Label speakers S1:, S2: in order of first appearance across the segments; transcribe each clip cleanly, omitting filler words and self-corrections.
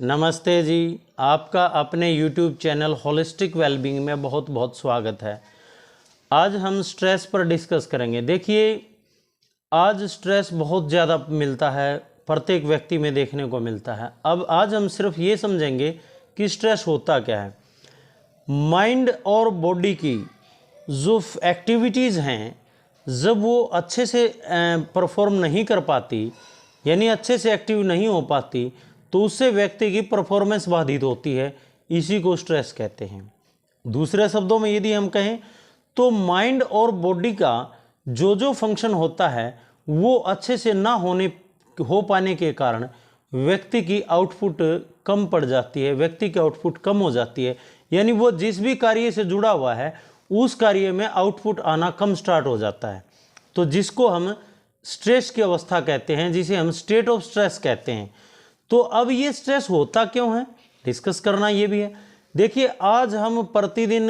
S1: नमस्ते जी, आपका अपने YouTube चैनल होलिस्टिक वेलबींग में बहुत बहुत स्वागत है। आज हम स्ट्रेस पर डिस्कस करेंगे। देखिए, आज स्ट्रेस बहुत ज़्यादा मिलता है, प्रत्येक व्यक्ति में देखने को मिलता है। अब आज हम सिर्फ ये समझेंगे कि स्ट्रेस होता क्या है। माइंड और बॉडी की जो एक्टिविटीज़ हैं, जब वो अच्छे से परफॉर्म नहीं कर पाती, यानी अच्छे से एक्टिव नहीं हो पाती, तो उससे व्यक्ति की परफॉर्मेंस बाधित होती है। इसी को स्ट्रेस कहते हैं। दूसरे शब्दों में यदि हम कहें तो माइंड और बॉडी का जो जो फंक्शन होता है वो अच्छे से ना हो पाने के कारण व्यक्ति की आउटपुट कम पड़ जाती है, व्यक्ति की आउटपुट कम हो जाती है। यानी वो जिस भी कार्य से जुड़ा हुआ है उस कार्य में आउटपुट आना कम स्टार्ट हो जाता है। तो जिसको हम स्ट्रेस की अवस्था कहते हैं, जिसे हम स्टेट ऑफ स्ट्रेस कहते हैं। तो अब ये स्ट्रेस होता क्यों है, डिस्कस करना ये भी है। देखिए, आज हम प्रतिदिन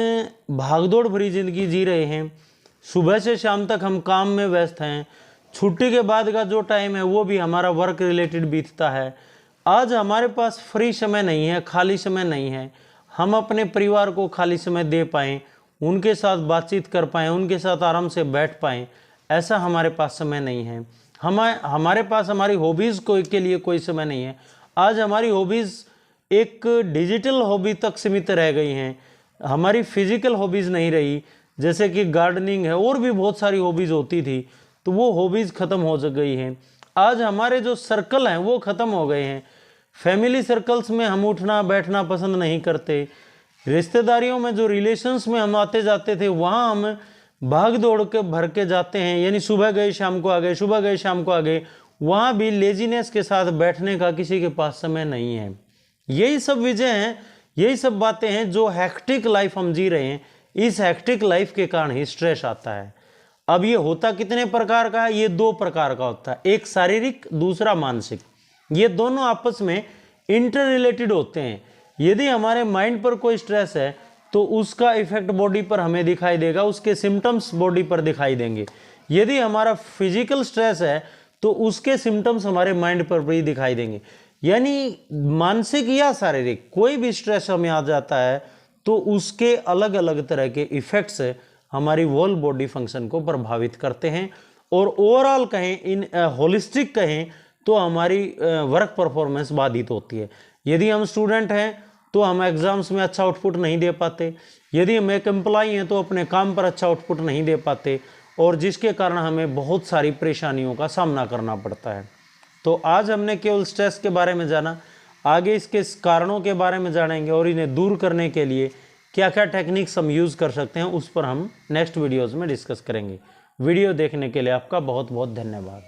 S1: भागदौड़ भरी जिंदगी जी रहे हैं। सुबह से शाम तक हम काम में व्यस्त हैं। छुट्टी के बाद का जो टाइम है वो भी हमारा वर्क रिलेटेड बीतता है। आज हमारे पास फ्री समय नहीं है, खाली समय नहीं है। हम अपने परिवार को खाली समय दे पाएँ, उनके साथ बातचीत कर पाएँ, उनके साथ आराम से बैठ पाएँ, ऐसा हमारे पास समय नहीं है। हमारे पास हमारी हॉबीज़ के लिए कोई समय नहीं है। आज हमारी हॉबीज़ एक डिजिटल हॉबी तक सीमित रह गई हैं, हमारी फिजिकल हॉबीज़ नहीं रही। जैसे कि गार्डनिंग है, और भी बहुत सारी हॉबीज़ होती थी, तो वो हॉबीज़ ख़त्म हो गई हैं। आज हमारे जो सर्कल हैं वो ख़त्म हो गए हैं। फैमिली सर्कल्स में हम उठना बैठना पसंद नहीं करते। रिश्तेदारियों में जो रिलेशंस में हम आते जाते थे, वहाँ हम भाग दौड़ के भर के जाते हैं। यानी सुबह गए शाम को आ गए, सुबह गए शाम को आ गए। वहाँ भी लेजीनेस के साथ बैठने का किसी के पास समय नहीं है। यही सब वजह हैं, यही सब बातें हैं जो हेक्टिक लाइफ हम जी रहे हैं। इस हेक्टिक लाइफ के कारण ही स्ट्रेस आता है। अब ये होता कितने प्रकार का है? ये दो प्रकार का होता है, एक शारीरिक, दूसरा मानसिक। ये दोनों आपस में इंटर रिलेटेड होते हैं। यदि हमारे माइंड पर कोई स्ट्रेस है तो उसका इफेक्ट बॉडी पर हमें दिखाई देगा, उसके सिम्टम्स बॉडी पर दिखाई देंगे। यदि हमारा फिजिकल स्ट्रेस है तो उसके सिम्टम्स हमारे माइंड पर भी दिखाई देंगे। यानी मानसिक या शारीरिक कोई भी स्ट्रेस हमें आ जाता है तो उसके अलग अलग तरह के इफेक्ट्स हमारी होल बॉडी फंक्शन को प्रभावित करते हैं। और ओवरऑल कहें, इन होलिस्टिक कहें तो हमारी वर्क परफॉर्मेंस बाधित होती है। यदि हम स्टूडेंट हैं तो हम एग्जाम्स में अच्छा आउटपुट नहीं दे पाते। यदि हम एक एम्प्लॉई हैं तो अपने काम पर अच्छा आउटपुट नहीं दे पाते, और जिसके कारण हमें बहुत सारी परेशानियों का सामना करना पड़ता है। तो आज हमने केवल स्ट्रेस के बारे में जाना, आगे इसके कारणों के बारे में जानेंगे और इन्हें दूर करने के लिए क्या क्या टेक्निक्स हम यूज़ कर सकते हैं, उस पर हम नेक्स्ट वीडियोज़ में डिस्कस करेंगे। वीडियो देखने के लिए आपका बहुत बहुत धन्यवाद।